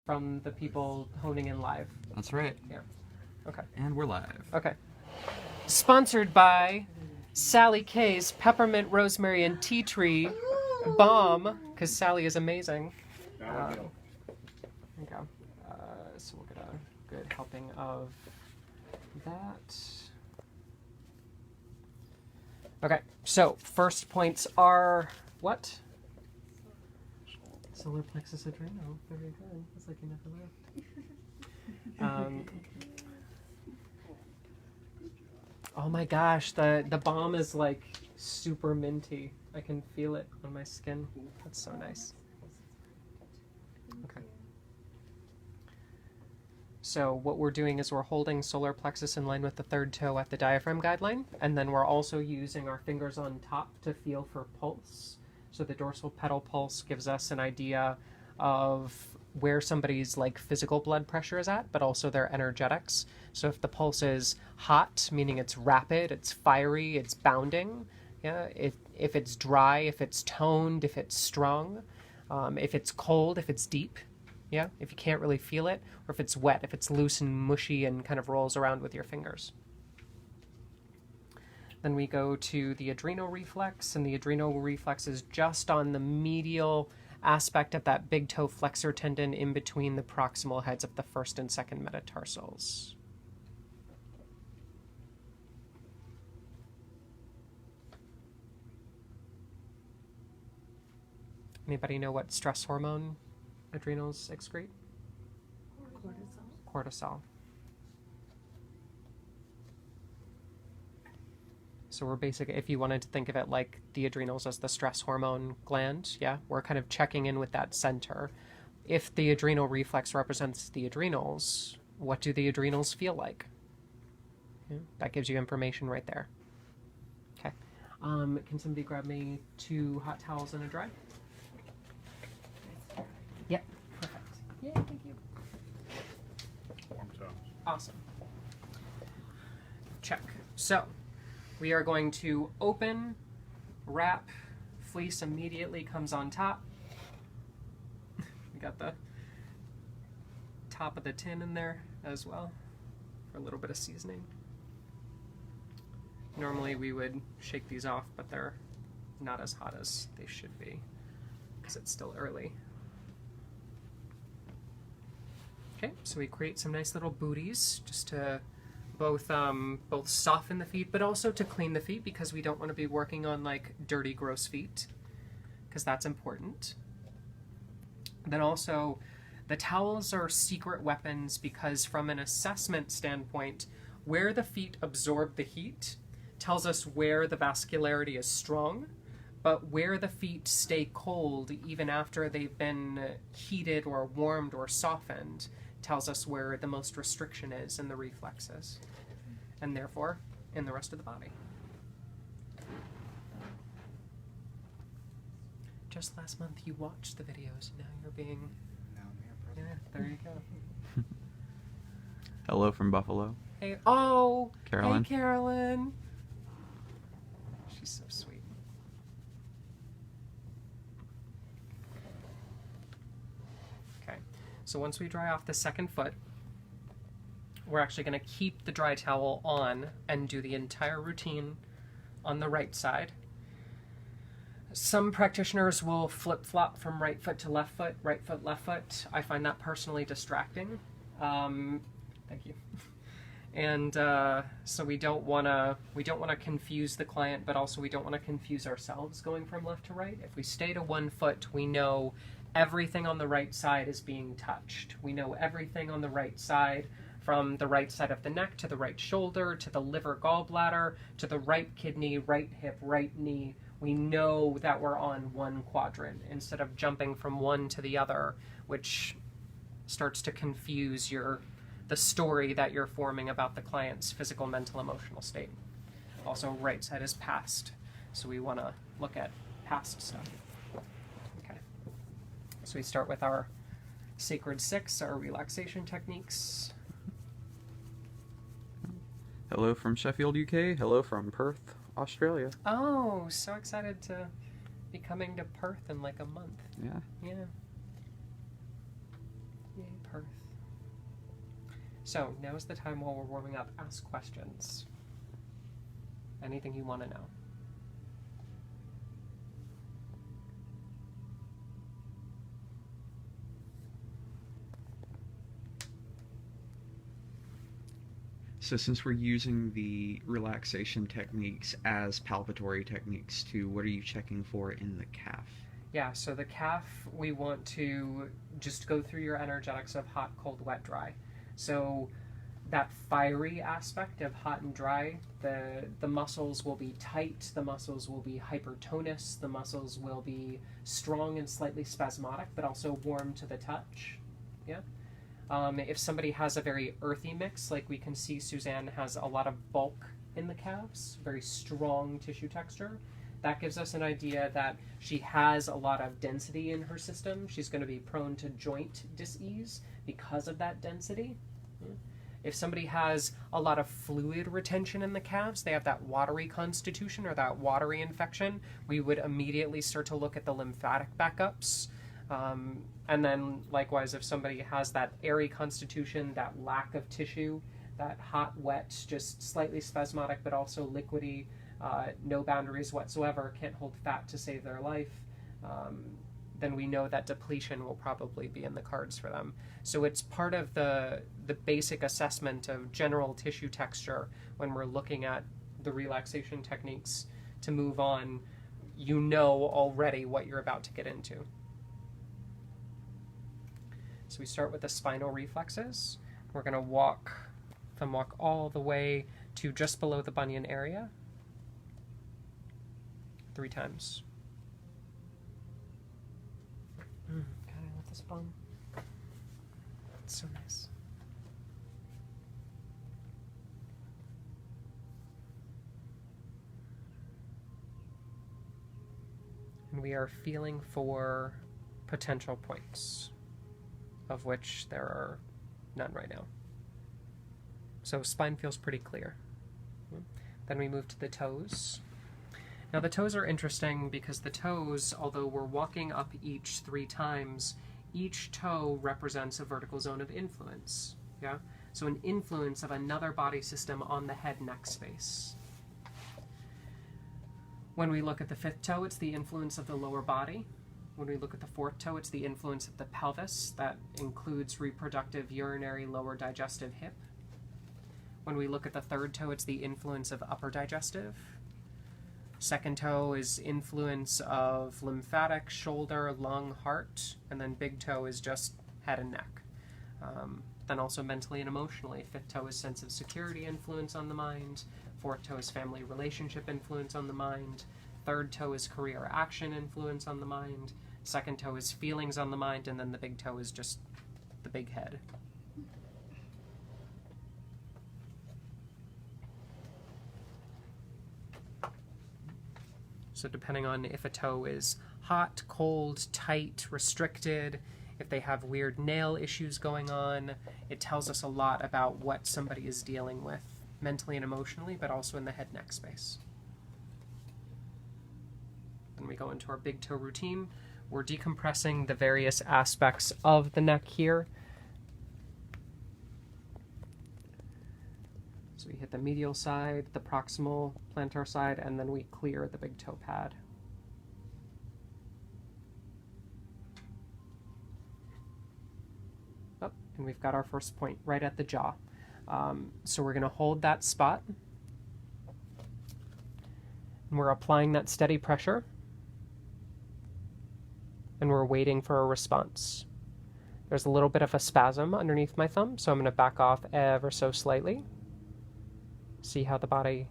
from the people honing in live. That's right. Yeah. Okay. And we're live. Okay. Sponsored by Sally K's Peppermint, Rosemary, and Tea Tree Balm, because Sally is amazing. There you go. So we'll get a good helping of that. Okay, so first points are what? Solar plexus adrenal. Very good. It's like you never left. Oh my gosh, the balm is like super minty. I can feel it on my skin. That's so nice. Okay. So what we're doing is we're holding solar plexus in line with the third toe at the diaphragm guideline, and then we're also using our fingers on top to feel for pulse. So the dorsal pedal pulse gives us an idea of where somebody's like physical blood pressure is at, but also their energetics. So if the pulse is hot, meaning it's rapid, it's fiery, it's bounding. Yeah. If it's dry, if it's toned, if it's strong, if it's cold, if it's deep. Yeah, if you can't really feel it, or if it's wet, if it's loose and mushy and kind of rolls around with your fingers. Then we go to the adrenal reflex, and the adrenal reflex is just on the medial aspect of that big toe flexor tendon in between the proximal heads of the first and second metatarsals. Anybody know what stress hormone adrenals excrete? Cortisol. So we're basically, if you wanted to think of it like the adrenals as the stress hormone gland, yeah, we're kind of checking in with that center. If the adrenal reflex represents the adrenals, what do the adrenals feel like? Yeah, that gives you information right there. Okay. Can somebody grab me 2 hot towels and a dry? Yep. Perfect. Yeah, thank you. Awesome. Check. So we are going to open, wrap, fleece immediately comes on top. We got the top of the tin in there as well for a little bit of seasoning. Normally we would shake these off, but they're not as hot as they should be because it's still early. Okay, so we create some nice little booties just to both soften the feet, but also to clean the feet because we don't want to be working on like dirty, gross feet because that's important. Then also, the towels are secret weapons because from an assessment standpoint, where the feet absorb the heat tells us where the vascularity is strong, but where the feet stay cold even after they've been heated or warmed or softened tells us where the most restriction is in the reflexes, and therefore in the rest of the body. Just last month you watched the videos, and now you're being... Yeah, there you go. Hello from Buffalo. Hey, oh! Carolyn. Hey, Carolyn! She's so sweet. So once we dry off the second foot, we're actually going to keep the dry towel on and do the entire routine on the right side. Some practitioners will flip-flop from right foot to left foot, left foot. I find that personally distracting. Thank you. And so we don't want to confuse the client, but also we don't want to confuse ourselves going from left to right. If we stay to 1 foot, we know everything on the right side is being touched. We know everything on the right side, from the right side of the neck to the right shoulder, to the liver gallbladder, to the right kidney, right hip, right knee. We know that we're on one quadrant instead of jumping from one to the other, which starts to confuse the story that you're forming about the client's physical, mental, emotional state. Also, right side is past, so we want to look at past stuff. So we start with our Sacred 6, our relaxation techniques. Hello from Sheffield, UK. Hello from Perth, Australia. Oh, so excited to be coming to Perth in like a month. Yeah. Yeah. Yay. Perth. So now is the time while we're warming up. Ask questions. Anything you want to know. So since we're using the relaxation techniques as palpatory techniques too, what are you checking for in the calf? Yeah, so the calf, we want to just go through your energetics of hot, cold, wet, dry. So that fiery aspect of hot and dry, the muscles will be tight, the muscles will be hypertonous, the muscles will be strong and slightly spasmodic, but also warm to the touch. Yeah. If somebody has a very earthy mix, like we can see Suzanne has a lot of bulk in the calves, very strong tissue texture, that gives us an idea that she has a lot of density in her system. She's going to be prone to joint dis-ease because of that density. If somebody has a lot of fluid retention in the calves, they have that watery constitution or that watery infection, we would immediately start to look at the lymphatic backups. And then likewise, if somebody has that airy constitution, that lack of tissue, that hot, wet, just slightly spasmodic, but also liquidy, no boundaries whatsoever, can't hold fat to save their life, then we know that depletion will probably be in the cards for them. So it's part of the basic assessment of general tissue texture when we're looking at the relaxation techniques to move on. You know already what you're about to get into. So we start with the spinal reflexes. We're going to walk all the way to just below the bunion area 3 times. God, I love this bum. It's so nice. And we are feeling for potential points, of which there are none right now. So spine feels pretty clear. Then we move to the toes. Now the toes are interesting because the toes, although we're walking up each 3 times, each toe represents a vertical zone of influence. Yeah? So an influence of another body system on the head-neck space. When we look at the 5th toe, it's the influence of the lower body. When we look at the 4th toe, it's the influence of the pelvis. That includes reproductive, urinary, lower digestive, hip. When we look at the 3rd toe, it's the influence of upper digestive. 2nd toe is influence of lymphatic, shoulder, lung, heart. And then big toe is just head and neck. Then also mentally and emotionally. 5th toe is sense of security influence on the mind. 4th toe is family relationship influence on the mind. 3rd toe is career action influence on the mind. 2nd toe is feelings on the mind. And then the big toe is just the big head. So depending on if a toe is hot, cold, tight, restricted, if they have weird nail issues going on, it tells us a lot about what somebody is dealing with mentally and emotionally, but also in the head-neck space. Then we go into our big toe routine. We're decompressing the various aspects of the neck here. So we hit the medial side, the proximal plantar side, and then we clear the big toe pad. Oh, and we've got our first point right at the jaw. So we're going to hold that spot. And we're applying that steady pressure. And we're waiting for a response. There's a little bit of a spasm underneath my thumb, so I'm going to back off ever so slightly. See how the body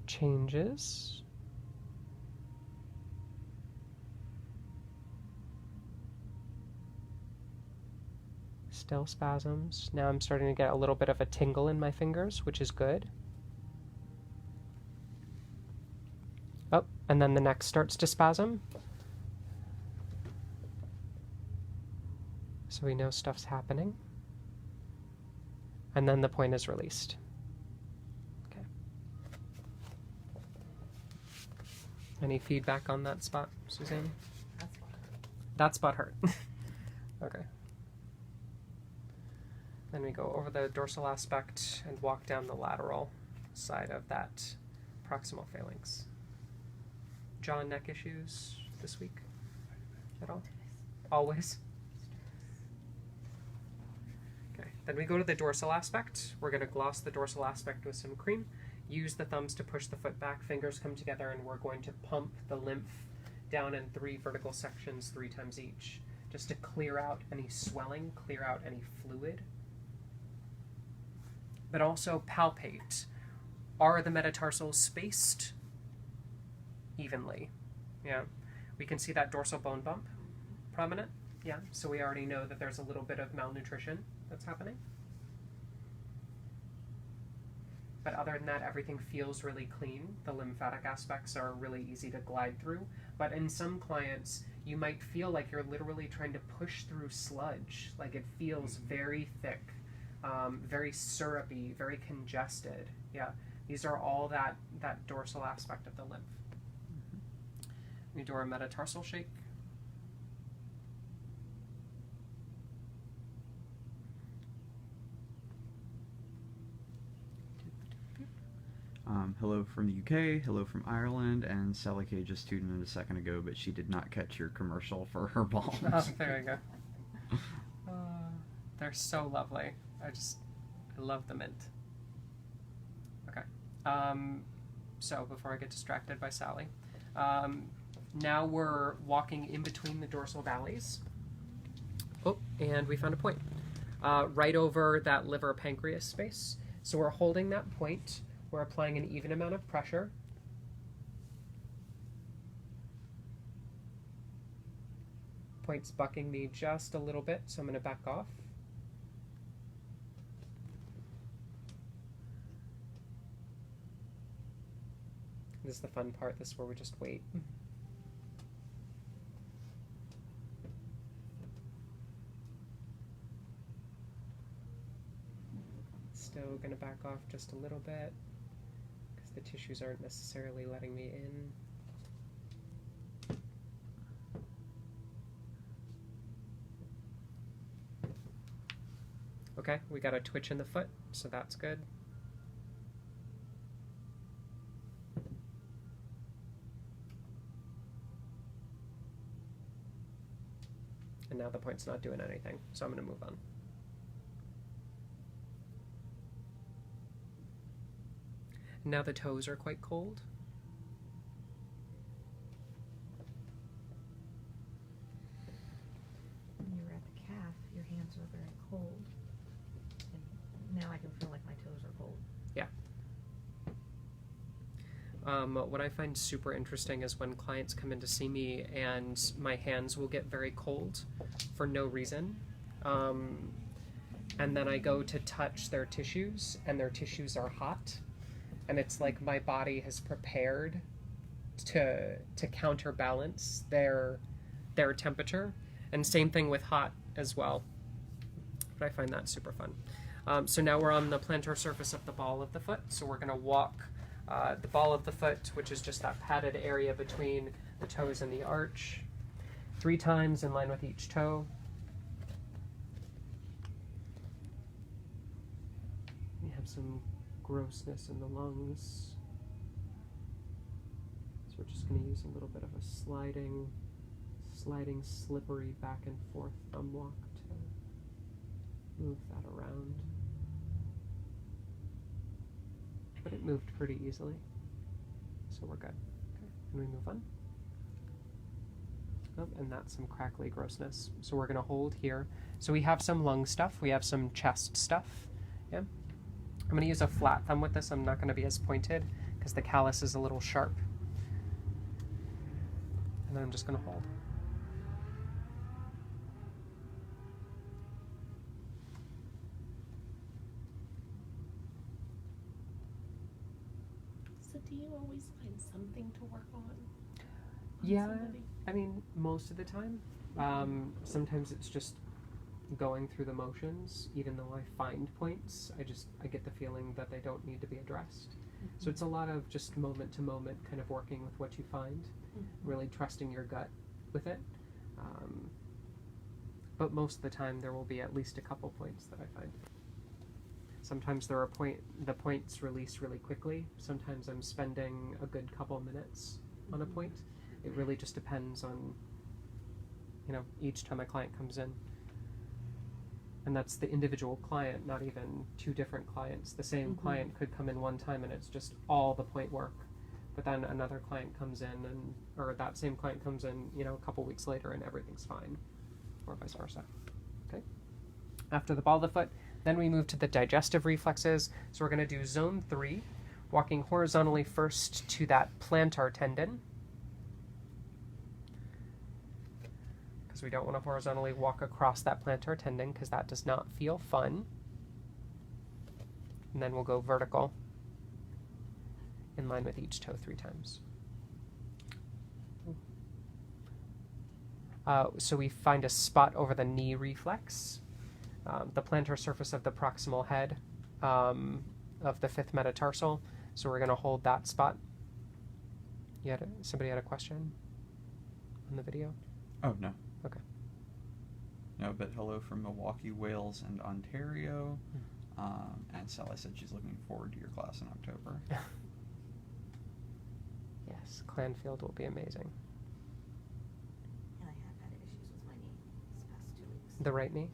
changes. Still spasms. Now I'm starting to get a little bit of a tingle in my fingers, which is good. Oh, and then the neck starts to spasm. So we know stuff's happening. And then the point is released. Any feedback on that spot, Suzanne? That spot hurt. Okay. Then we go over the dorsal aspect and walk down the lateral side of that proximal phalanx. Jaw and neck issues this week at all? Always? Okay, then we go to the dorsal aspect. We're going to gloss the dorsal aspect with some cream. Use the thumbs to push the foot back, fingers come together, and we're going to pump the lymph down in 3 vertical sections 3 times each, just to clear out any swelling, clear out any fluid. But also palpate. Are the metatarsals spaced evenly? Yeah. We can see that dorsal bone bump prominent. Yeah, so we already know that there's a little bit of malnutrition that's happening. But other than that, everything feels really clean. The lymphatic aspects are really easy to glide through. But in some clients, you might feel like you're literally trying to push through sludge. Like it feels very thick, very syrupy, very congested. Yeah, these are all that dorsal aspect of the lymph. We do our metatarsal shake. Hello from the UK, hello from Ireland, and Sally K just tuned in a second ago, but she did not catch your commercial for her balls. Oh, there you go. They're so lovely. I love the mint. Okay. So before I get distracted by Sally, now we're walking in between the dorsal valleys. Oh, and we found a point. Right over that liver pancreas space. So we're holding that point. We're applying an even amount of pressure. Point's bucking me just a little bit, so I'm going to back off. This is the fun part. This is where we just wait. Still going to back off just a little bit because the tissues aren't necessarily letting me in. Okay, we got a twitch in the foot, so that's good. And now the point's not doing anything, so I'm going to move on. Now the toes are quite cold. When you were at the calf, your hands were very cold. And now I can feel like my toes are cold. Yeah. What I find super interesting is when clients come in to see me and my hands will get very cold for no reason. And then I go to touch their tissues and their tissues are hot. And it's like my body has prepared to counterbalance their temperature. And same thing with hot as well. But I find that super fun. So now we're on the plantar surface of the ball of the foot. So we're going to walk the ball of the foot, which is just that padded area between the toes and the arch, 3 times in line with each toe. We have some grossness in the lungs. So we're just going to use a little bit of a sliding, slippery back and forth thumb walk to move that around. But it moved pretty easily, so we're good. Okay, and we move on. Oh, and that's some crackly grossness. So we're going to hold here. So we have some lung stuff, we have some chest stuff. Yeah. I'm going to use a flat thumb with this. I'm not going to be as pointed because the callus is a little sharp. And then I'm just going to hold. So do you always find something to work on Yeah, somebody? I mean, most of the time. Sometimes it's just going through the motions. Even though I find points, I get the feeling that they don't need to be addressed. Mm-hmm. So it's a lot of just moment to moment kind of working with what you find, really trusting your gut with it. but most of the time there will be at least a couple points that I find. Sometimes the points release really quickly. Sometimes I'm spending a good couple minutes on a point. It really just depends on, each time a client comes in. And that's the individual client, not even two different clients. The same client could come in one time and it's just all the point work. But then another client comes in or that same client comes in, a couple weeks later and everything's fine. Or vice versa. Okay. After the ball of the foot, then we move to the digestive reflexes. So we're going to do zone 3, walking horizontally first to that plantar tendon. Because we don't want to horizontally walk across that plantar tendon because that does not feel fun. And then we'll go vertical in line with each toe 3 times. So we find a spot over the knee reflex, the plantar surface of the proximal head of the 5th metatarsal. So we're going to hold that spot. Somebody had a question on the video? Oh, no. Okay. No, but hello from Milwaukee, Wales, and Ontario. And Sally said she's looking forward to your class in October. Yes, Clanfield will be amazing. And I have had issues with my knee this past 2 weeks. The right knee?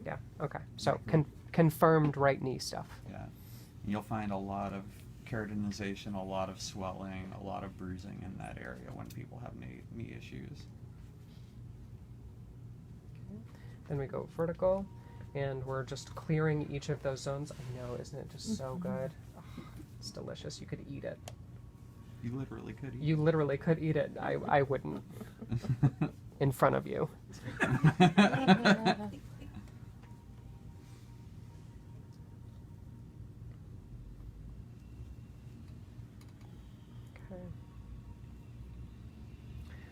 Yeah, okay. So confirmed right knee stuff. Yeah. You'll find a lot of keratinization, a lot of swelling, a lot of bruising in that area when people have knee issues. Then we go vertical, and we're just clearing each of those zones. I know, isn't it just so good? Oh, it's delicious. You could eat it. You literally could eat You literally could eat it. I wouldn't. In front of you. Okay.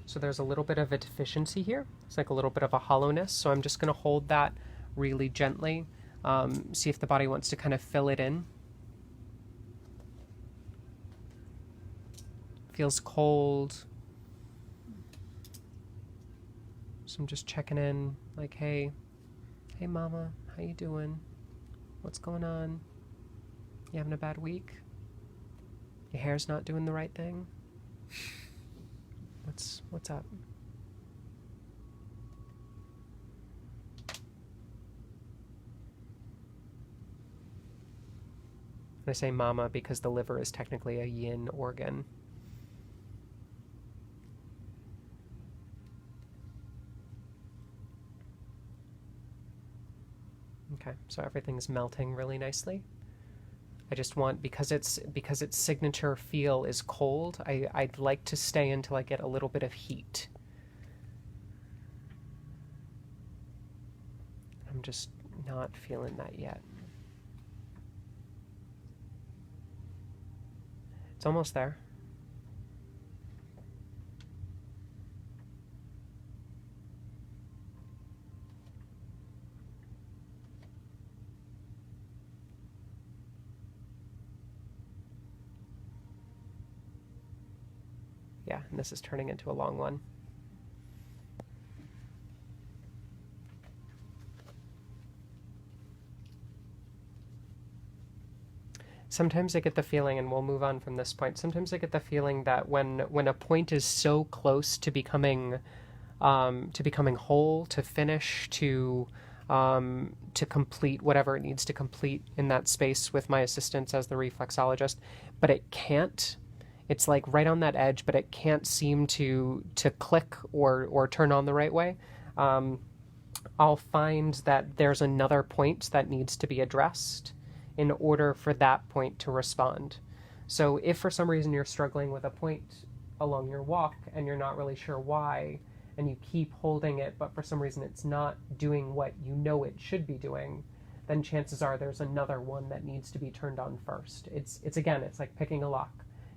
So there's a little bit of a deficiency here. It's like a little bit of a hollowness. So I'm just going to hold that really gently. See if the body wants to kind of fill it in. Feels cold. So I'm just checking in, like, hey mama, how you doing? What's going on? You having a bad week? Your hair's not doing the right thing? What's up? I say mama because the liver is technically a yin organ. Okay, so everything's melting really nicely. I just want, because its signature feel is cold, I'd like to stay until I get a little bit of heat. I'm just not feeling that yet. It's almost there. Yeah, and this is turning into a long one. Sometimes I get the feeling, and we'll move on from this point, sometimes I get the feeling that when a point is so close to becoming whole, to finish, to complete whatever it needs to complete in that space with my assistance as the reflexologist, but it can't. It's like right on that edge, but it can't seem to click or turn on the right way. I'll find that there's another point that needs to be addressed in order for that point to respond. So if for some reason you're struggling with a point along your walk and you're not really sure why, and you keep holding it, but for some reason it's not doing what you know it should be doing, then chances are there's another one that needs to be turned on first. It's like picking a lock.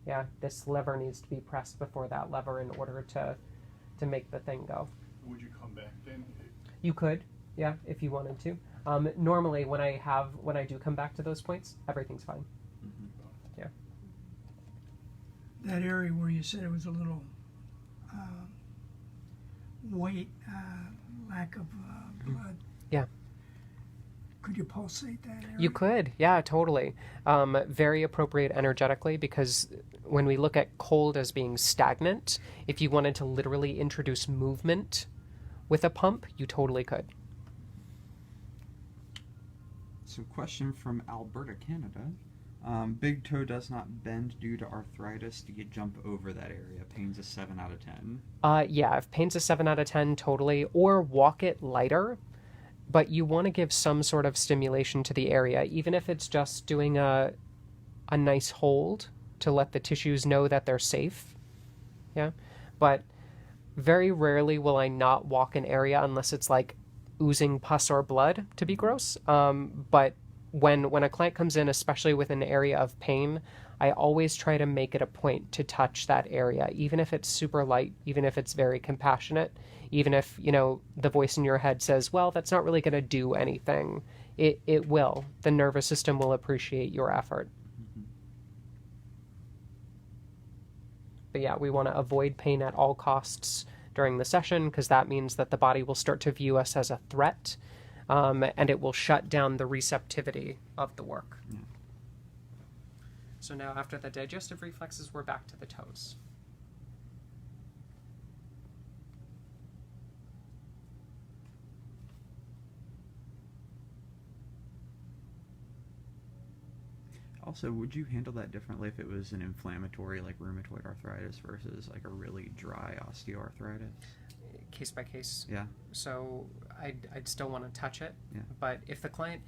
Yeah, this lever needs to be pressed before that lever in order to make the thing go. Would you come back then? You could, yeah, if you wanted to. Normally, when I do come back to those points, everything's fine. Mm-hmm. Yeah. That area where you said it was a little white, lack of blood. Yeah. Could you pulsate that area? You could, yeah, totally. Very appropriate energetically, because when we look at cold as being stagnant, if you wanted to literally introduce movement with a pump, you totally could. So, question from Alberta, Canada. Big toe does not bend due to arthritis. Do you jump over that area? Pain's a 7 out of 10. Yeah, if pain's a 7 out of 10, totally. Or walk it lighter, but you want to give some sort of stimulation to the area, even if it's just doing a nice hold to let the tissues know that they're safe. Yeah, but very rarely will I not walk an area unless it's like oozing pus or blood to be gross. But when a client comes in, especially with an area of pain, I always try to make it a point to touch that area, even if it's super light, even if it's very compassionate, even if, you know, the voice in your head says, well, that's not really going to do anything. It will. The nervous system will appreciate your effort. But yeah, we want to avoid pain at all costs during the session, because that means that the body will start to view us as a threat, and it will shut down the receptivity of the work. Yeah. So now after the digestive reflexes, we're back to the toes. Also, would you handle that differently if it was an inflammatory, like rheumatoid arthritis, versus like a really dry osteoarthritis? Case by case. Yeah. So I'd still want to touch it. Yeah. But if the client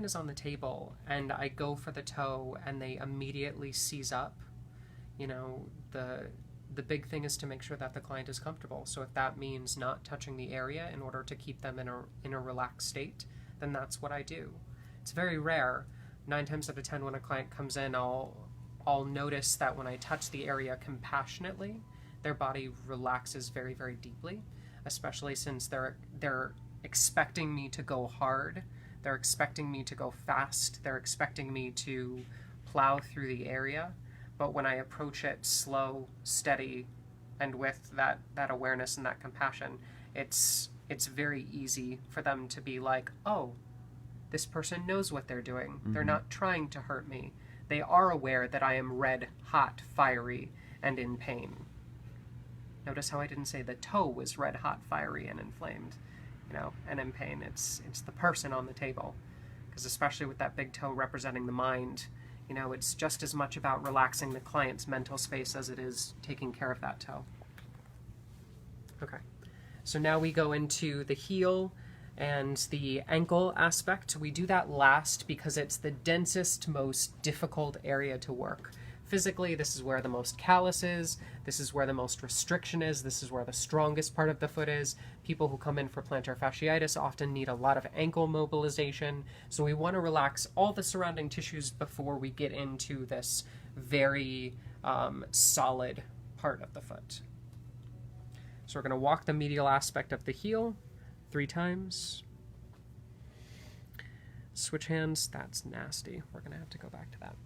is on the table and I go for the toe and they immediately seize up, you know, the big thing is to make sure that the client is comfortable. So if that means not touching the area in order to keep them in a relaxed state, then that's what I do. It's very rare. 9 times out of 10 when a client comes in, I'll notice that when I touch the area compassionately, their body relaxes very, very deeply, especially since they're expecting me to go hard, they're expecting me to go fast, they're expecting me to plow through the area. But when I approach it slow, steady, and with that awareness and that compassion, it's very easy for them to be like, oh, this person knows what they're doing. Mm-hmm. They're not trying to hurt me. They are aware that I am red, hot, fiery, and in pain. Notice how I didn't say the toe was red, hot, fiery, and inflamed, you know, and in pain. It's the person on the table. Because especially with that big toe representing the mind, you know, it's just as much about relaxing the client's mental space as it is taking care of that toe. Okay, so now we go into the heel and the ankle aspect. We do that last because it's the densest, most difficult area to work. Physically, this is where the most callus is, this is where the most restriction is, this is where the strongest part of the foot is. People who come in for plantar fasciitis often need a lot of ankle mobilization, so we want to relax all the surrounding tissues before we get into this very solid part of the foot. So we're going to walk the medial aspect of the heel 3 times. Switch hands, that's nasty. We're going to have to go back to that.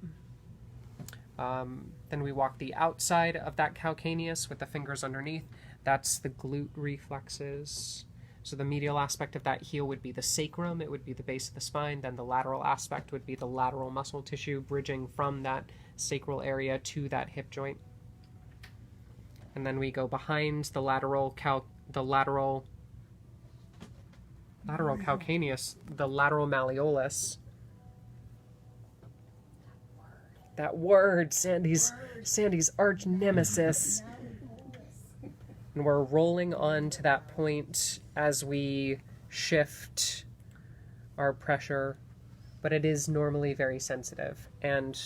Then we walk the outside of that calcaneus with the fingers underneath. That's the glute reflexes. So the medial aspect of that heel would be the sacrum. It would be the base of the spine. Then the lateral aspect would be the lateral muscle tissue bridging from that sacral area to that hip joint. And then we go behind the lateral calcaneus, the lateral malleolus. That word, Sandy's arch nemesis. And we're rolling on to that point as we shift our pressure, but it is normally very sensitive. And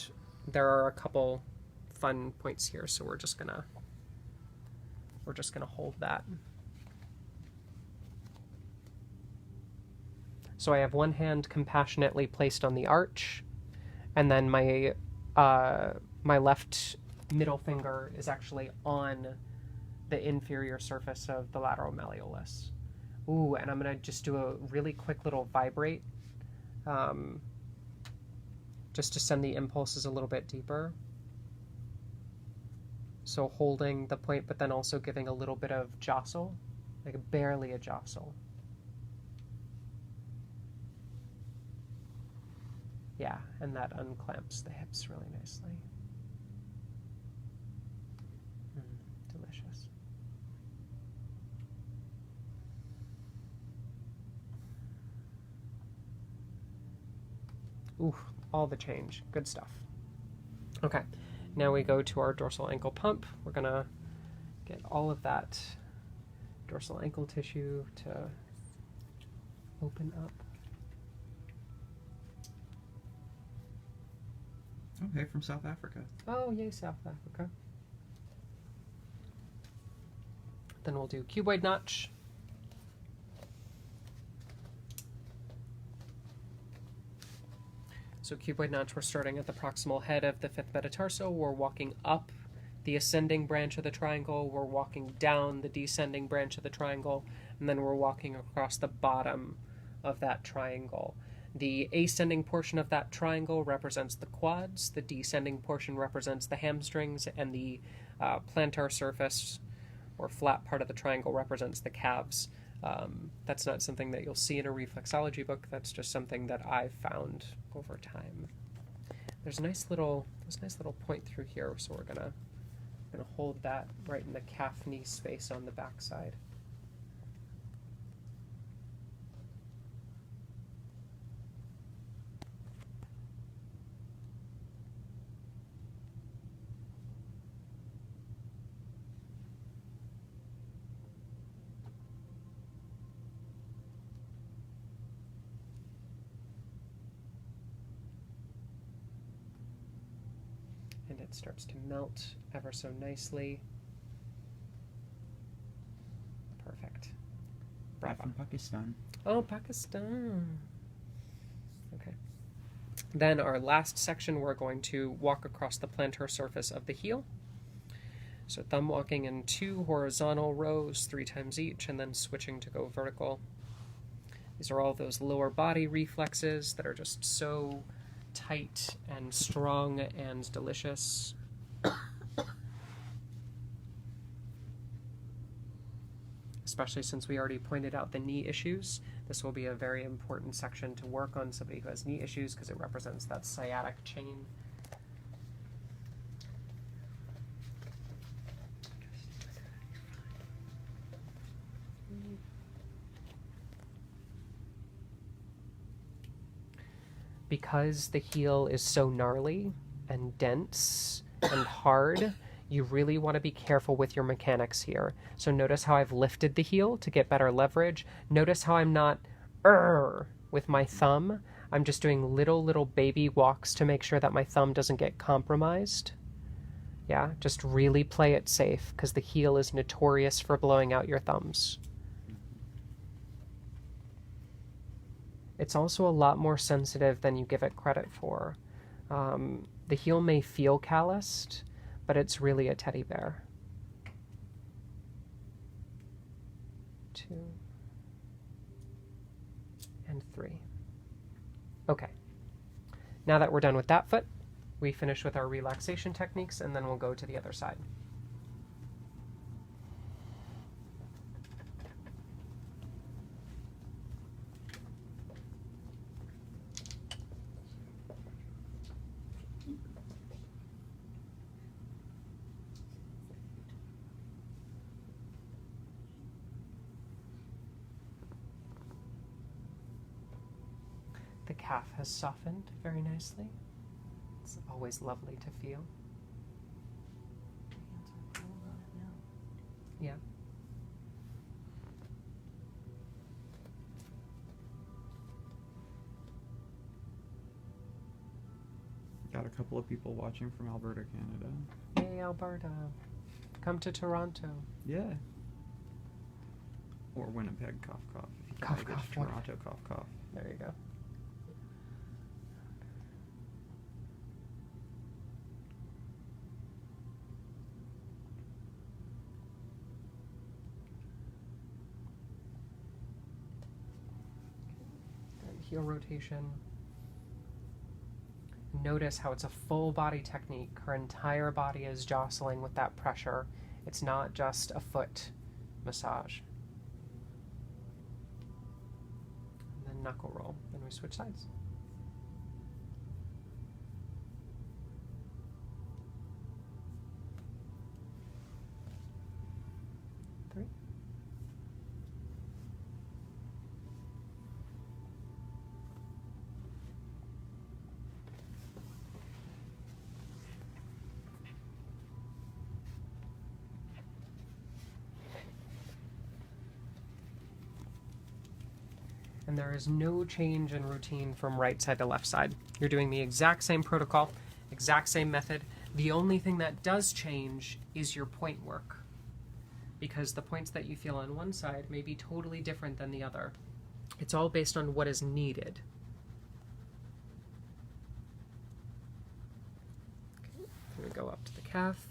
there are a couple fun points here, so we're just gonna hold that. So I have one hand compassionately placed on the arch, and then my left middle finger is actually on the inferior surface of the lateral malleolus. Ooh, and I'm going to just do a really quick little vibrate, just to send the impulses a little bit deeper. So holding the point, but then also giving a little bit of jostle, like barely a jostle. Yeah, and that unclamps the hips really nicely. Delicious. Ooh, all the change. Good stuff. Okay, now we go to our dorsal ankle pump. We're gonna get all of that dorsal ankle tissue to open up. Okay, from South Africa. Oh, yay, South Africa. Then we'll do cuboid notch. So cuboid notch, we're starting at the proximal head of the fifth metatarsal. We're walking up the ascending branch of the triangle. We're walking down the descending branch of the triangle. And then we're walking across the bottom of that triangle. The ascending portion of that triangle represents the quads. The descending portion represents the hamstrings. And the plantar surface, or flat part of the triangle, represents the calves. That's not something that you'll see in a reflexology book. That's just something that I've found over time. There's a nice little point through here, so we're gonna hold that right in the calf knee space on the back side. And it starts to melt ever so nicely. Perfect. Bravo. From Pakistan. Oh, Pakistan. Okay. Then our last section, we're going to walk across the plantar surface of the heel. So thumb walking in 2 horizontal rows 3 times each, and then switching to go vertical. These are all those lower body reflexes that are just so tight and strong and delicious. Especially since we already pointed out the knee issues. This will be a very important section to work on somebody who has knee issues because it represents that sciatic chain. Because the heel is so gnarly and dense and hard, you really want to be careful with your mechanics here. So notice how I've lifted the heel to get better leverage. Notice how I'm not with my thumb. I'm just doing little baby walks to make sure that my thumb doesn't get compromised. Yeah, just really play it safe because the heel is notorious for blowing out your thumbs. It's also a lot more sensitive than you give it credit for. The heel may feel calloused, but it's really a teddy bear. 2 and 3. Okay. Now that we're done with that foot, we finish with our relaxation techniques, and then we'll go to the other side. The calf has softened very nicely. It's always lovely to feel. Your hands are cold on it now. Yeah. Got a couple of people watching from Alberta, Canada. Yay, Alberta. Come to Toronto. Yeah. Or Winnipeg, cough, cough. If you can Cough, make it cough, to Toronto, cough, cough. There you go. And heel rotation. Notice how it's a full body technique. Her entire body is jostling with that pressure. It's not just a foot massage. And then knuckle roll. Then we switch sides. And there is no change in routine from right side to left side. You're doing the exact same protocol, exact same method. The only thing that does change is your point work, because the points that you feel on one side may be totally different than the other. It's all based on what is needed. Okay, here we go up to the calf.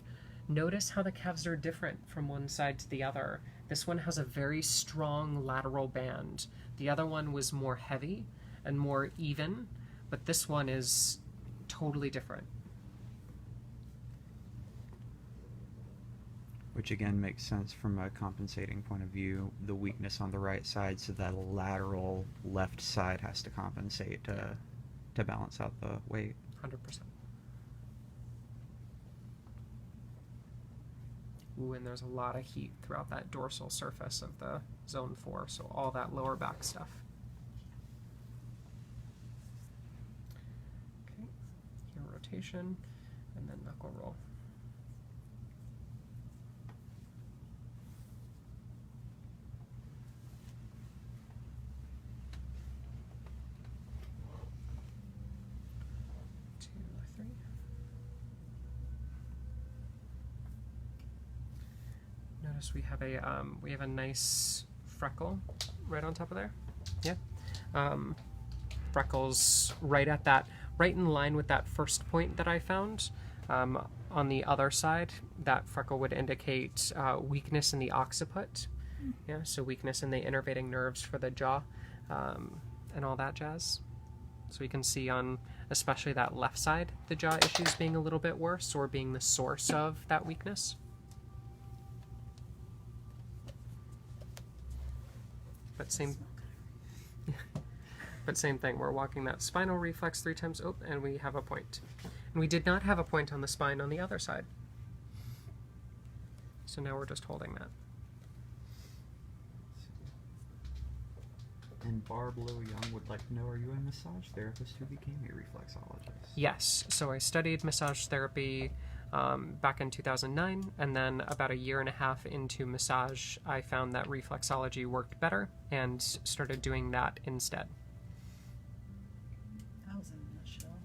Notice how the calves are different from one side to the other. This one has a very strong lateral band. The other one was more heavy and more even, but this one is totally different. Which again makes sense from a compensating point of view. The weakness on the right side, so that lateral left side has to compensate to balance out the weight. 100%. Ooh, and there's a lot of heat throughout that dorsal surface of the zone 4, so all that lower back stuff. Okay, heel rotation, and then knuckle roll. Notice we have a nice freckle right on top of there. Yeah, freckles right in line with that first point that I found. On the other side, that freckle would indicate weakness in the occiput. Yeah, so weakness in the innervating nerves for the jaw, and all that jazz. So we can see on especially that left side, the jaw issues being a little bit worse, or being the source of that weakness. But same thing, we're walking that spinal reflex 3 times, and we have a point. And we did not have a point on the spine on the other side. So now we're just holding that. And Barb Low-Young would like to know, are you a massage therapist who became a reflexologist? Yes, so I studied massage therapy back in 2009, and then about a year and a half into massage, I found that reflexology worked better and started doing that instead. That was in a nutshell.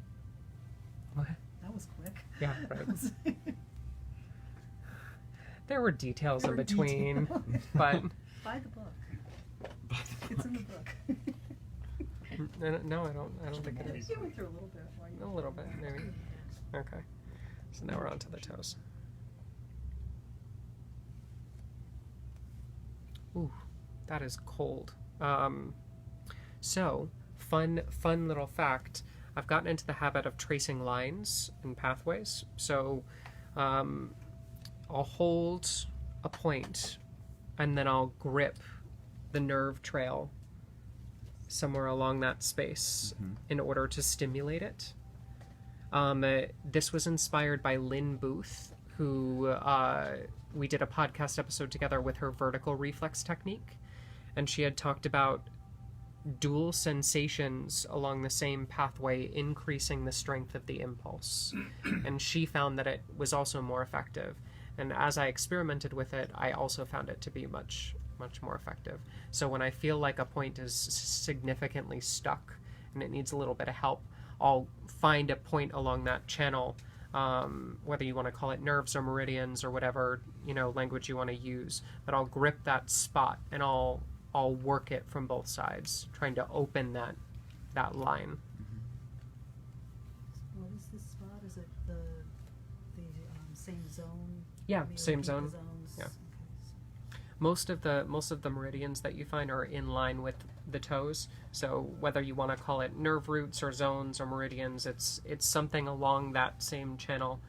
Okay. That was quick. Yeah, right. There were details in between, but... Buy the book. It's in the book. No, I don't think it is. You went through a little bit. A little bit, maybe. Okay. So now we're on to the toes. Ooh, that is cold. So, fun little fact. I've gotten into the habit of tracing lines and pathways. So, I'll hold a point, and then I'll grip the nerve trail somewhere along that space in order to stimulate it. This was inspired by Lynn Booth, who we did a podcast episode together with her vertical reflex technique, and she had talked about dual sensations along the same pathway increasing the strength of the impulse. And she found that it was also more effective. And as I experimented with it, I also found it to be much more effective. So when I feel like a point is significantly stuck and it needs a little bit of help, I'll find a point along that channel, whether you want to call it nerves or meridians or whatever language you want to use. But I'll grip that spot and I'll work it from both sides, trying to open that line. What is this spot? Is it the same zone? Yeah, Maybe same looking at zone. the zones? Yeah. Okay. Most of the meridians that you find are in line with the toes. So whether you want to call it nerve roots or zones or meridians, it's something along that same channel.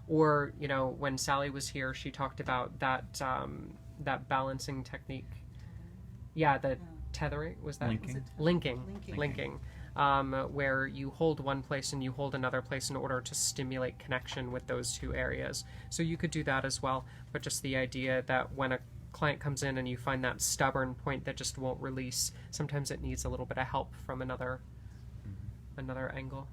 Or when Sally was here, she talked about that balancing technique. Yeah, the tethering, was that? Linking. Linking. Where you hold one place and you hold another place in order to stimulate connection with those two areas. So you could do that as well, but just the idea that when a client comes in and you find that stubborn point that just won't release, sometimes it needs a little bit of help from another angle.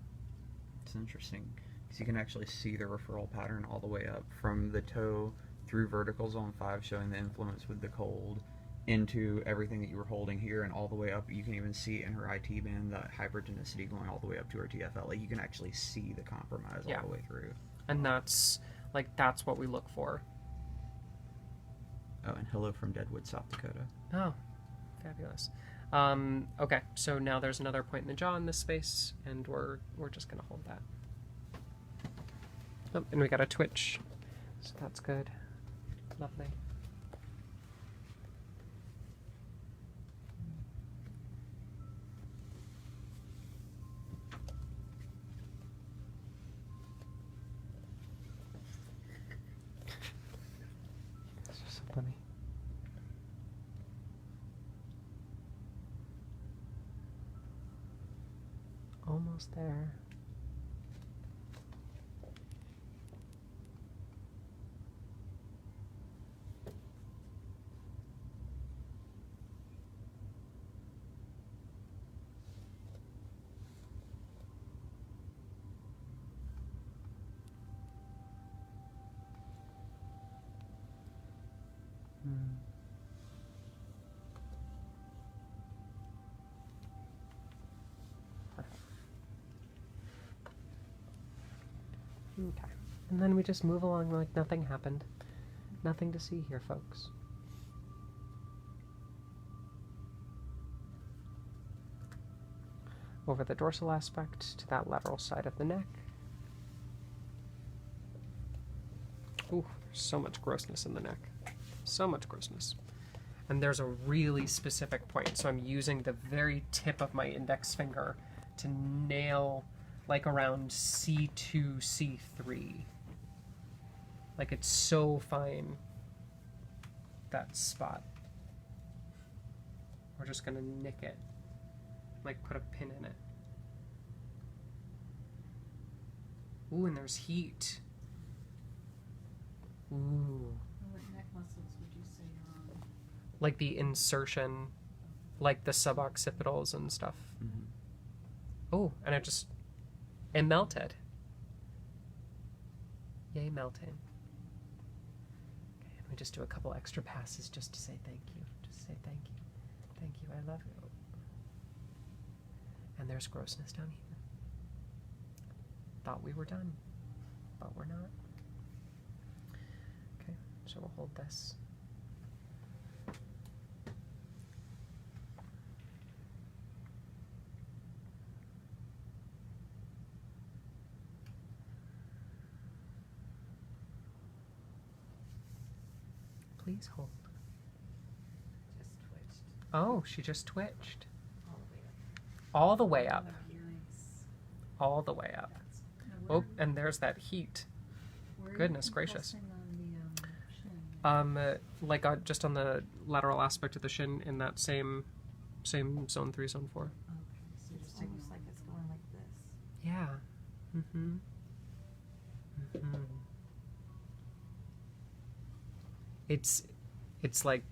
It's interesting because you can actually see the referral pattern all the way up from the toe through vertical zone 5, showing the influence with the cold, into everything that you were holding here and all the way up. You can even see in her IT band that hypertonicity going all the way up to her TFL. Like, you can actually see the compromise all the way through. And that's what we look for. Oh, and hello from Deadwood, South Dakota. Oh, fabulous. Okay, so now there's another point in the jaw in this space, and we're just gonna hold that. Oh, and we got a twitch, so that's good. Lovely. This is so funny. Almost there. Okay. And then we just move along like nothing happened. Nothing to see here, folks. Over the dorsal aspect to that lateral side of the neck. Ooh, there's so much grossness in the neck. So much grossness. And there's a really specific point, so I'm using the very tip of my index finger to nail like around C2, C3. Like, it's so fine, that spot. We're just gonna nick it, like put a pin in it. Ooh, and there's heat. Ooh. What neck muscles would you say are on? Like the insertion, like the suboccipitals and stuff. Mm-hmm. Oh, and it melted. Yay, melting. Okay, and we just do a couple extra passes just to say thank you. Just say thank you. Thank you, I love you. And there's grossness down here. Thought we were done, but we're not. Okay, so we'll hold this. Please hold. Just twitched Oh, she just twitched. all the way up. All the way up. Nice. All the way up. Now, Oh, where- and there's that heat. where are you goodness gracious. compressing on the shin? Like just on the lateral aspect of the shin in that same zone 3, zone 4. Okay, so It's just taking almost like it's going like this. Yeah. Mm-hmm. Mm-hmm. It's like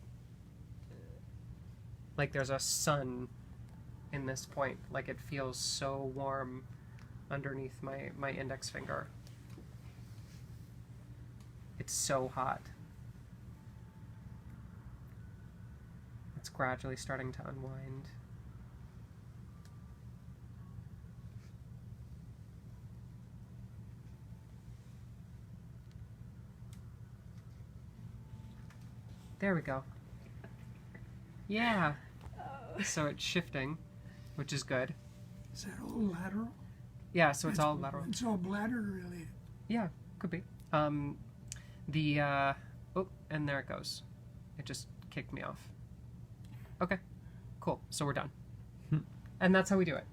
there's a sun in this point. Like, it feels so warm underneath my index finger. It's so hot. It's gradually starting to unwind. There we go. Yeah. So it's shifting, which is good. Is that all lateral? Yeah, so it's all lateral. It's all bladder, really. Yeah, could be. Oh, and there it goes. It just kicked me off. Okay, cool. So we're done. And that's how we do it.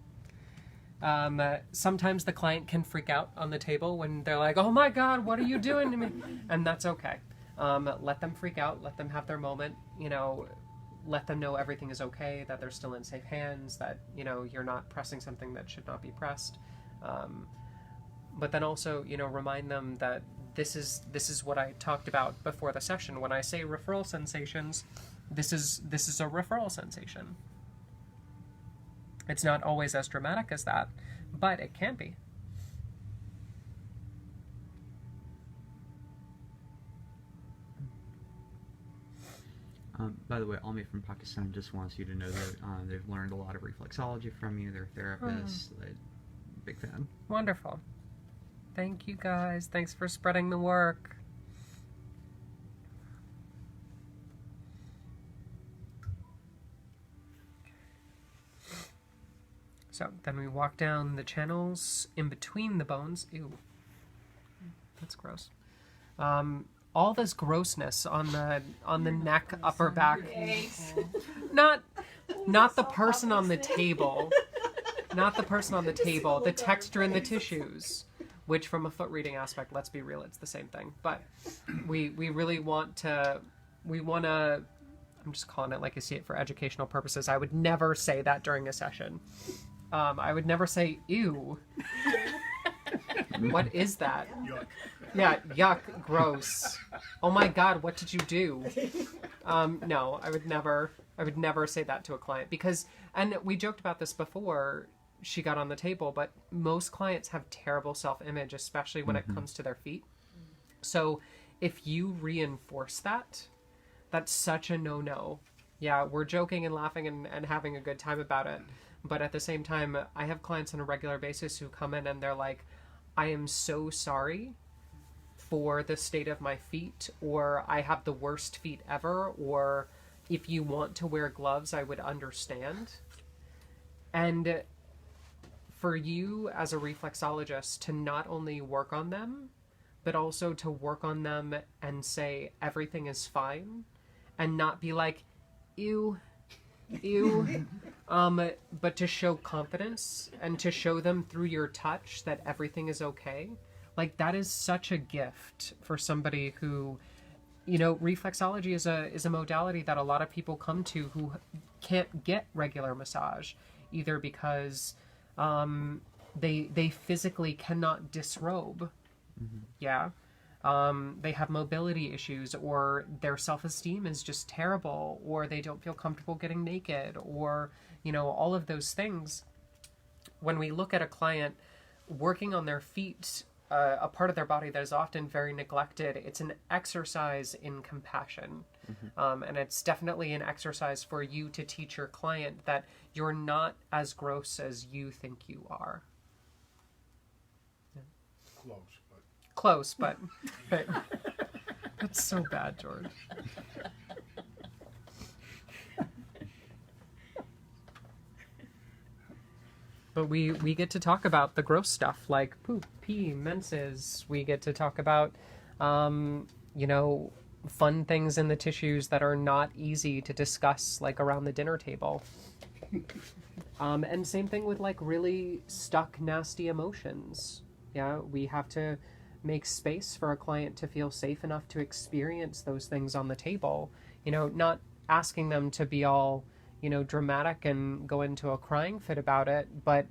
Sometimes the client can freak out on the table when they're like, oh my God, what are you doing to me? And that's okay. Let them freak out, let them have their moment, let them know everything is okay, that they're still in safe hands, that, you're not pressing something that should not be pressed. But then also, remind them that this is what I talked about before the session. When I say referral sensations, this is a referral sensation. It's not always as dramatic as that, but it can be. By the way, Almi from Pakistan just wants you to know that they've learned a lot of reflexology from you. They're therapists. Big fan. Wonderful. Thank you guys. Thanks for spreading the work. So then we walk down the channels in between the bones. Ew. That's gross. All this grossness on the neck, upper back. Not the person on the table. Not the person on the table. The texture in the tissues, which from a foot reading aspect, let's be real, it's the same thing. But we really want to. I'm just calling it like you see it for educational purposes. I would never say that during a session. I would never say ew. What is that? Yuck. Yeah, yuck, gross. Oh my God, what did you do? No, I would never say that to a client because, and we joked about this before she got on the table, but most clients have terrible self-image, especially when it comes to their feet. So if you reinforce that, that's such a no-no. Yeah, we're joking and laughing and having a good time about it. But at the same time, I have clients on a regular basis who come in and they're like, I am so sorry for the state of my feet, or I have the worst feet ever, or if you want to wear gloves, I would understand. And for you as a reflexologist to not only work on them, but also to work on them and say everything is fine and not be like, ew, but to show confidence and to show them through your touch that everything is okay. Like that is such a gift for somebody who, reflexology is a modality that a lot of people come to who can't get regular massage, either because they physically cannot disrobe. Yeah. They have mobility issues, or their self-esteem is just terrible, or they don't feel comfortable getting naked, or, all of those things. When we look at a client working on their feet, a part of their body that is often very neglected, it's an exercise in compassion. And it's definitely an exercise for you to teach your client that you're not as gross as you think you are. Close, but that's so bad, George. But we get to talk about the gross stuff like poop, pee, menses. We get to talk about, fun things in the tissues that are not easy to discuss, like around the dinner table. And same thing with like really stuck, nasty emotions. Yeah, we have to make space for a client to feel safe enough to experience those things on the table. Not asking them to be all, dramatic and go into a crying fit about it, but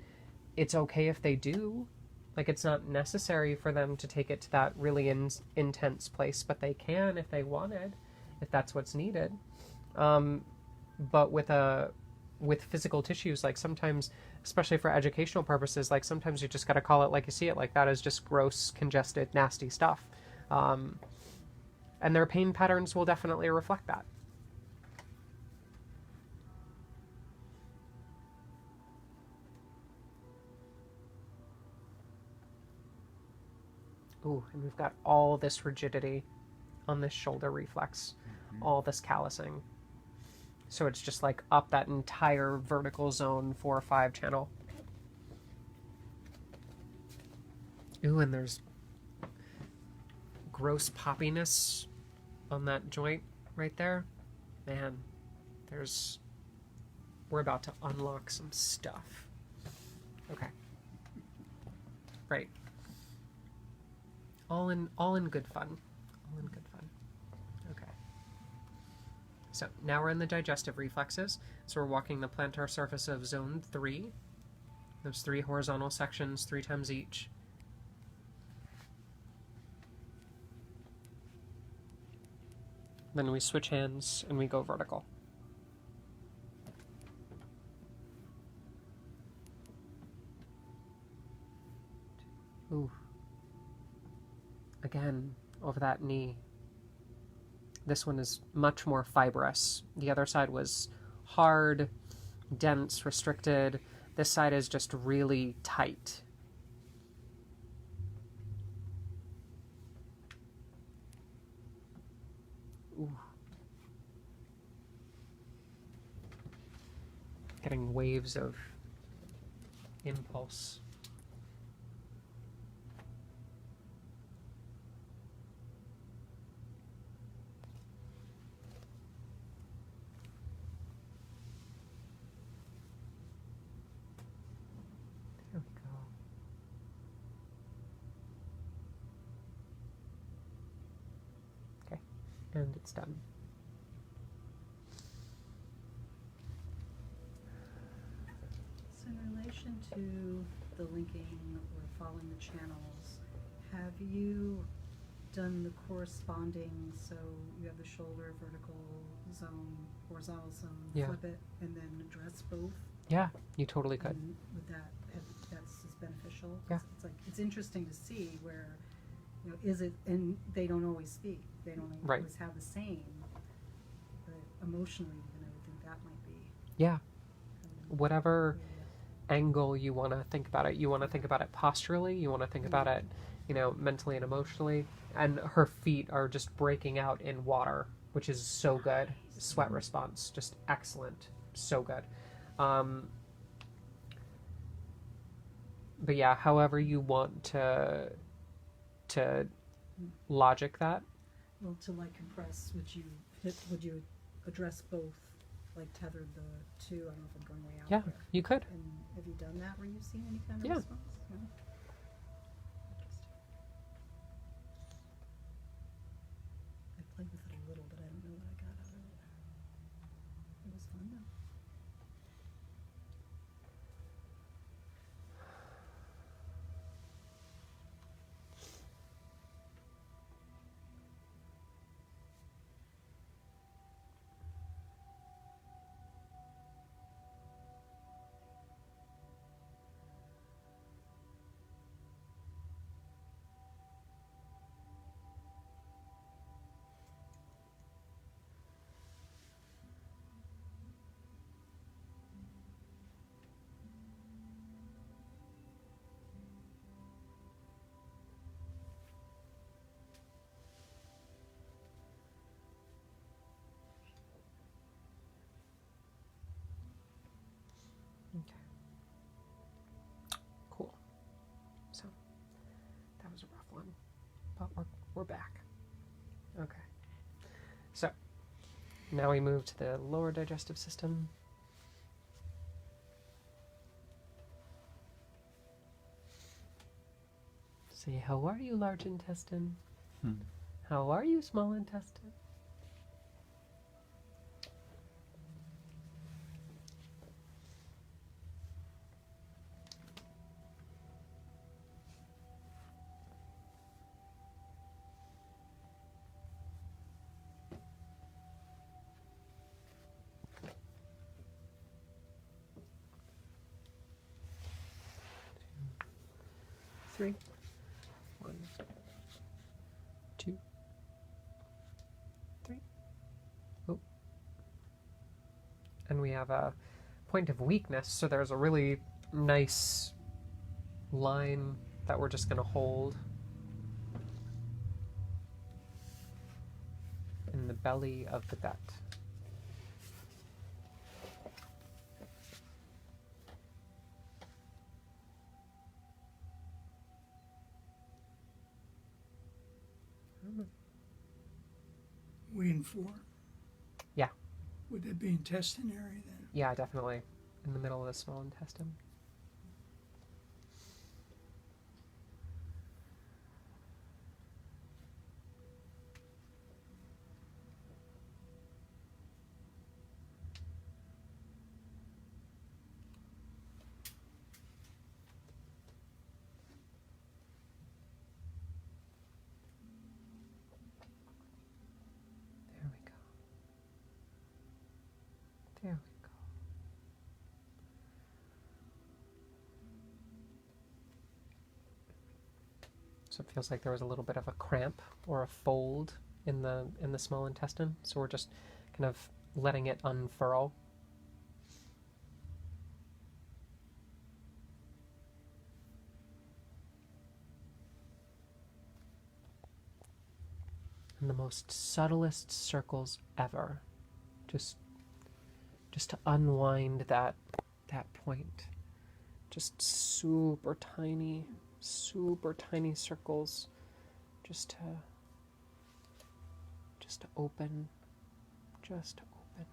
it's okay if they do. Like, it's not necessary for them to take it to that really intense place, but they can if they wanted, if that's what's needed. But with physical tissues, like sometimes, especially for educational purposes, like sometimes you just got to call it like you see it, like that is just gross, congested, nasty stuff. And their pain patterns will definitely reflect that. Ooh, and we've got all this rigidity on this shoulder reflex, all this callousing. So it's just like up that entire vertical zone 4 or 5 channel. Ooh, and there's gross poppiness on that joint right there. Man, we're about to unlock some stuff. Okay. Right. All in good fun. All in good fun. Okay. So now we're in the digestive reflexes. So we're walking the plantar surface of zone 3. Those 3 horizontal sections, 3 times each. Then we switch hands and we go vertical. Ooh. Again, over that knee. This one is much more fibrous. The other side was hard, dense, restricted. This side is just really tight. Ooh. Getting waves of impulse. There we go. Okay, and it's done. So in relation to the linking or following the channels, have you done the corresponding, so you have the shoulder vertical zone, horizontal zone, Yeah. flip it, and then address both? Yeah, you totally could. And would that that's as beneficial? 'Cause Yeah. It's like, it's interesting to see where, you know, is it, and they don't always speak, they don't Right. always have the same, but emotionally even I would think that might be. Yeah, um, whatever yeah. angle you want to think about it. You want to think about it posturally, you want to think about it, mentally and emotionally. And her feet are just breaking out in water, which is so good. Sweat response, just excellent. So good. But yeah, however you want to logic that. Well, to like compress, would you address both, like tether the two? I don't know if I'm going way out Yeah, there. you could. And have you done that where you've seen any kind of Yeah. response? Yeah. Interesting. I played with it a little, but I don't know what I got out of it. It was fun though. Okay. Cool. So that was a rough one, but we're back. Okay. So now we move to the lower digestive system. Say, how are you, large intestine? How are you, small intestine? Three. 1, 2, 3. Oh. And we have a point of weakness, so there's a really nice line that we're just going to hold in the belly of the gut. Waiting for. Yeah. Would that be intestinary then? Yeah, definitely. In the middle of the small intestine. There we go. There we go. So it feels like there was a little bit of a cramp or a fold in the small intestine. So we're just kind of letting it unfurl. And the most subtlest circles ever. Just to unwind that point. Just super tiny circles. Just to open. Just to open.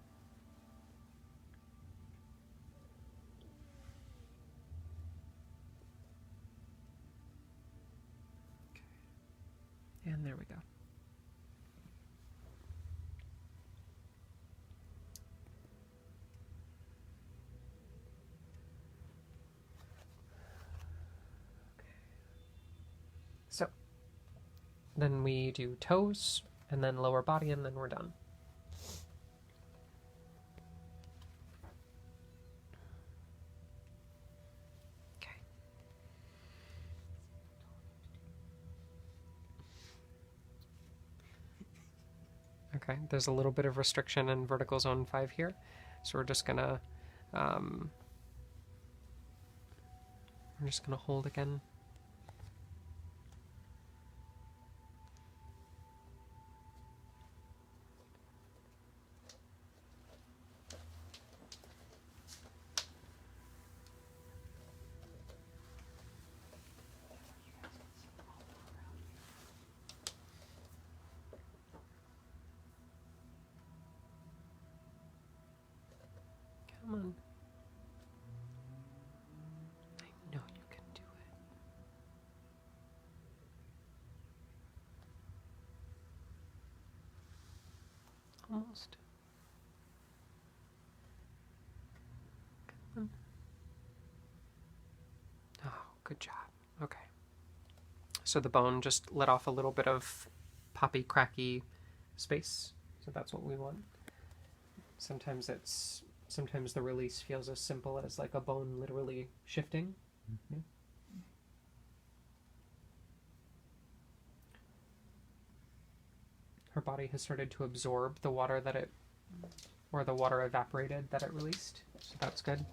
Okay. And there we go. So, then we do toes, and then lower body, and then we're done. Okay. Okay, there's a little bit of restriction in vertical zone 5 here, so we're just gonna hold again. Come on. I know you can do it. Almost. Come on. Oh, good job. Okay. So the bone just let off a little bit of poppy, cracky space. So that's what we want. Sometimes the release feels as simple as like a bone literally shifting. Mm-hmm. Her body has started to absorb the water the water evaporated that it released. So that's good.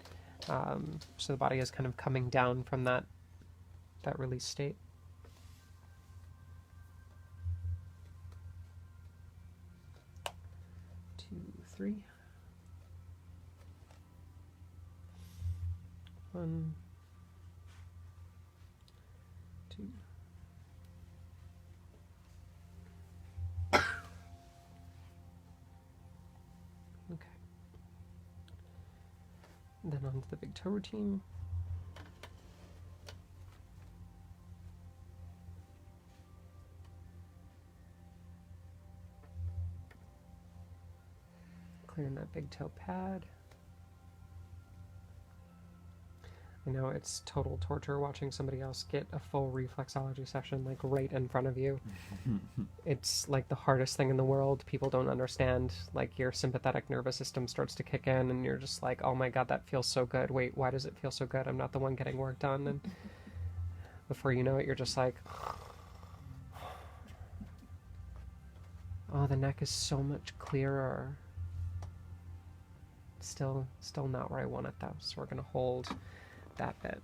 So the body is kind of coming down from that release state. Two, three. 1, 2. Okay. Then on to the big toe routine. Clearing that big toe pad. I know it's total torture watching somebody else get a full reflexology session like right in front of you. It's like the hardest thing in the world. People don't understand. Like your sympathetic nervous system starts to kick in and you're just like, oh my god, that feels so good. Wait, why does it feel so good? I'm not the one getting work done. And before you know it, you're just like, oh, the neck is so much clearer. Still not where I want it though. So we're gonna hold that bit.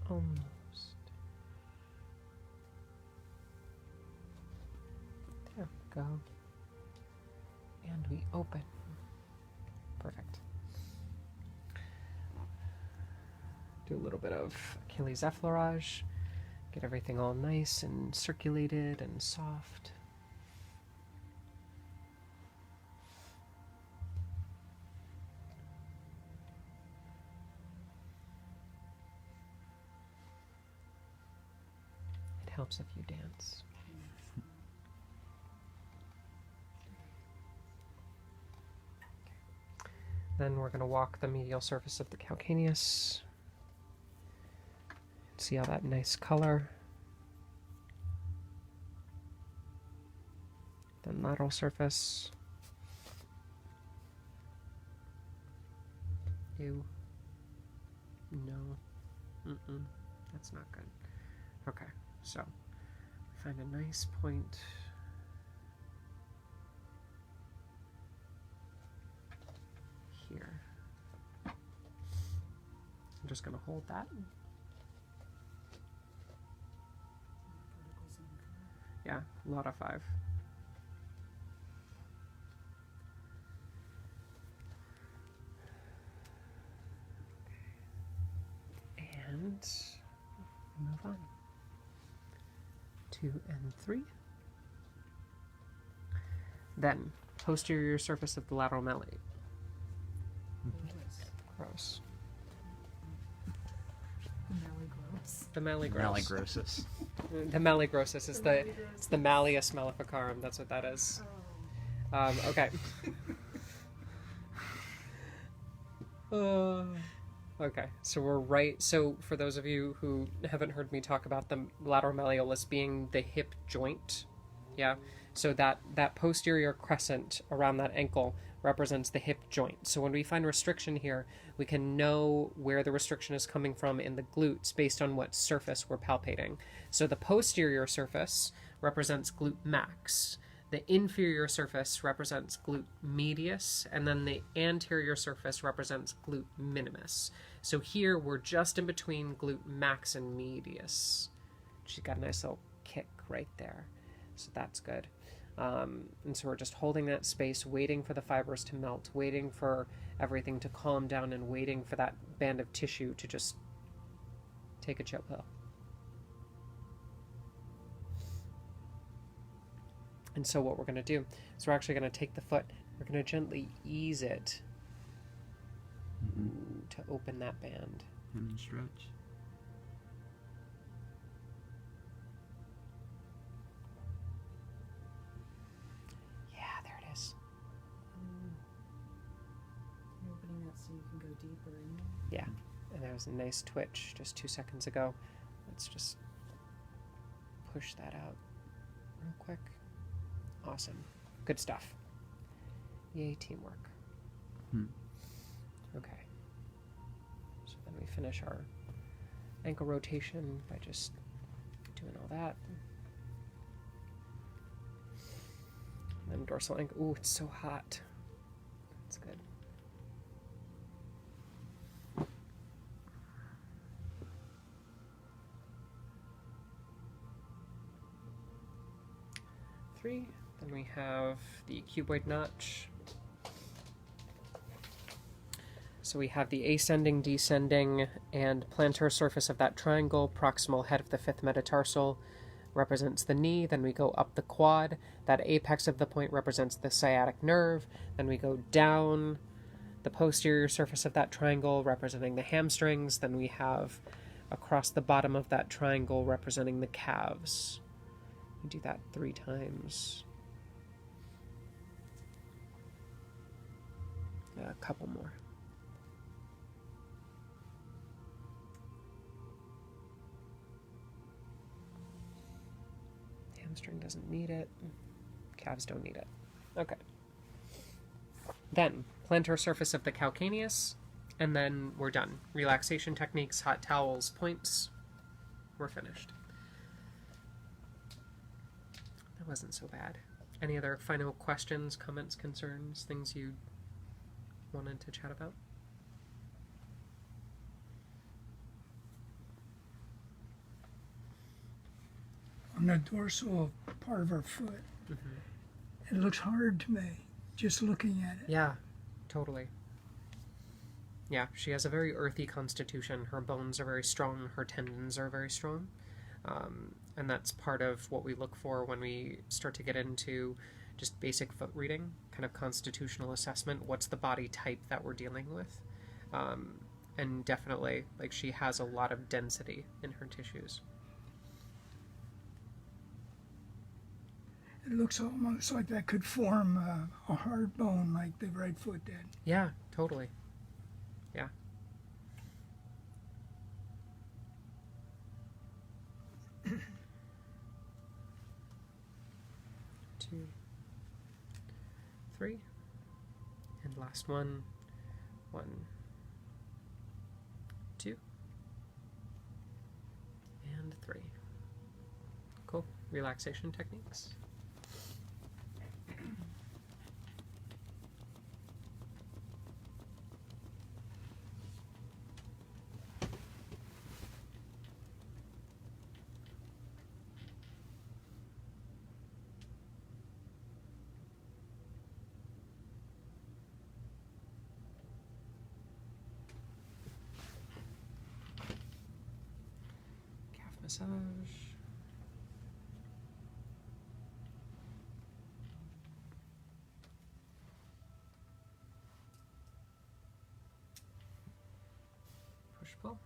Almost. There we go. And we open. Perfect. Do a little bit of Achilles effleurage. Get everything all nice and circulated and soft. It helps if you dance. Then we're going to walk the medial surface of the calcaneus. See all that nice color. Then lateral surface. Ew. No. That's not good. Okay, so find a nice point. Here. I'm just going to hold that. Yeah, lot of 5. And move on. 2 and 3. Then, posterior surface of the lateral malleate. Gross. The mallegross. Mallegrossus. The mallegrossus is it's the Malleus maleficarum. That's what that is. Okay. Okay, so we're right. So for those of you who haven't heard me talk about the lateral malleolus being the hip joint, yeah. So that posterior crescent around that ankle represents the hip joint. So when we find restriction here, we can know where the restriction is coming from in the glutes based on what surface we're palpating. So the posterior surface represents glute max. The inferior surface represents glute medius, and then the anterior surface represents glute minimus. So here we're just in between glute max and medius. She's got a nice little kick right there. So that's good. And so we're just holding that space, waiting for the fibers to melt, waiting for everything to calm down, and waiting for that band of tissue to just take a chill pill. And so what we're going to do is we're actually going to take the foot, we're going to gently ease it to open that band. And stretch. Yeah, there it is. You're opening that so you can go deeper in. Yeah, and there was a nice twitch just 2 seconds ago. Let's just push that out real quick. Awesome. Good stuff. Yay, teamwork. Okay. So then we finish our ankle rotation by just doing all that. And then dorsal ankle. Ooh, it's so hot. That's good. Three. Then we have the cuboid notch. So we have the ascending, descending, and plantar surface of that triangle. Proximal head of the 5th metatarsal represents the knee. Then we go up the quad. That apex of the point represents the sciatic nerve. Then we go down the posterior surface of that triangle representing the hamstrings. Then we have across the bottom of that triangle representing the calves. We do that 3 times. A couple more. Hamstring doesn't need it. Calves don't need it. Okay. Then, plantar surface of the calcaneus, and then we're done. Relaxation techniques, hot towels, points. We're finished. That wasn't so bad. Any other final questions, comments, concerns, things you wanted to chat about? On the dorsal part of her foot, it looks hard to me, just looking at it. Yeah, totally. Yeah, she has a very earthy constitution. Her bones are very strong. Her tendons are very strong. And that's part of what we look for when we start to get into just basic foot reading, kind of constitutional assessment. What's the body type that we're dealing with? And definitely, like, she has a lot of density in her tissues. It looks almost like that could form a hard bone like the right foot did. Yeah, totally. Yeah. Two, three, and last one. 1, 2, and 3. Cool. Relaxation techniques. Massage. Push pull.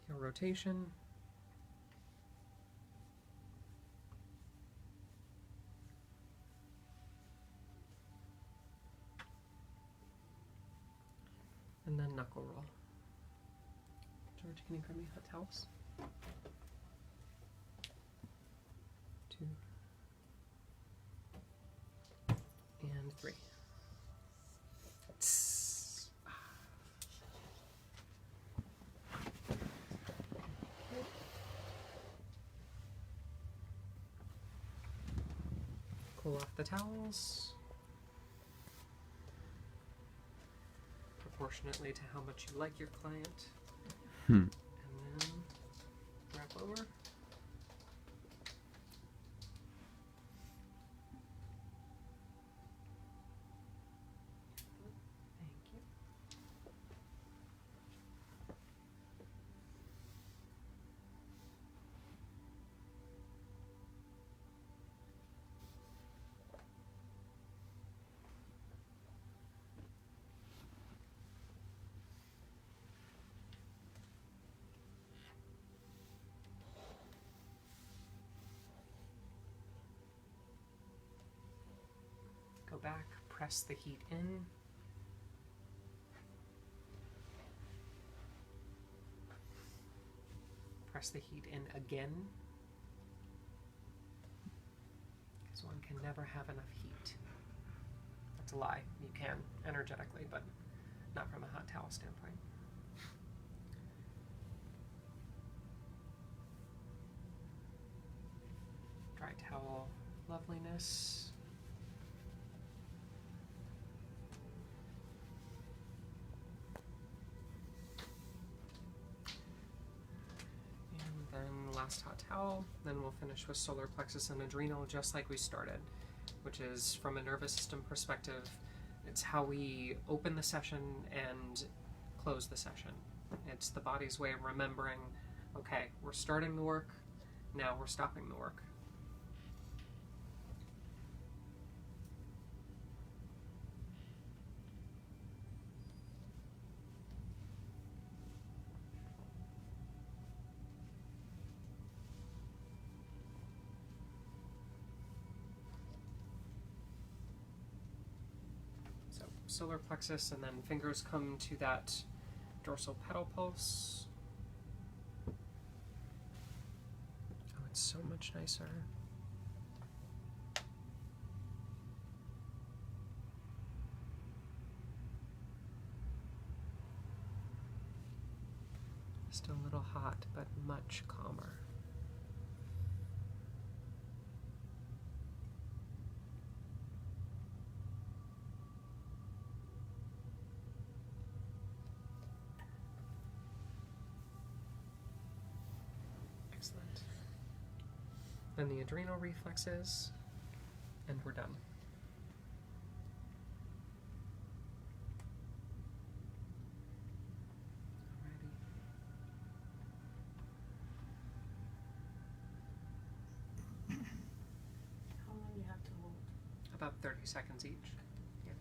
Heel rotation. And then knuckle roll. George, can you grab me hot towels? 2 and 3. Tss. Cool off the towels. Proportionately to how much you like your client. And then wrap over. Thank you. Go back, press the heat in. Press the heat in again. Because one can never have enough heat. That's a lie. You can, energetically, but not from a hot towel standpoint. Dry towel loveliness. Last hot towel, then we'll finish with solar plexus and adrenal just like we started, which is from a nervous system perspective, it's how we open the session and close the session. It's the body's way of remembering, okay, we're starting the work, now we're stopping the work. Solar plexus, and then fingers come to that dorsal pedal pulse. Oh, it's so much nicer. Still a little hot, but much calmer. Then the adrenal reflexes, and we're done. How long do you have to hold? About 30 seconds each. Yeah.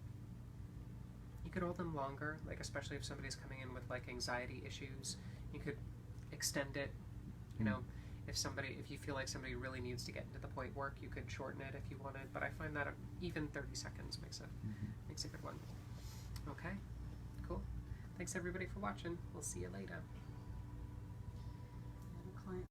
could hold them longer, like especially if somebody's coming in with like anxiety issues, you could extend it. You know, if you feel like somebody really needs to get into the point work, you could shorten it if you wanted. But I find that even 30 seconds makes a good one. Okay, cool. Thanks everybody for watching. We'll see you later.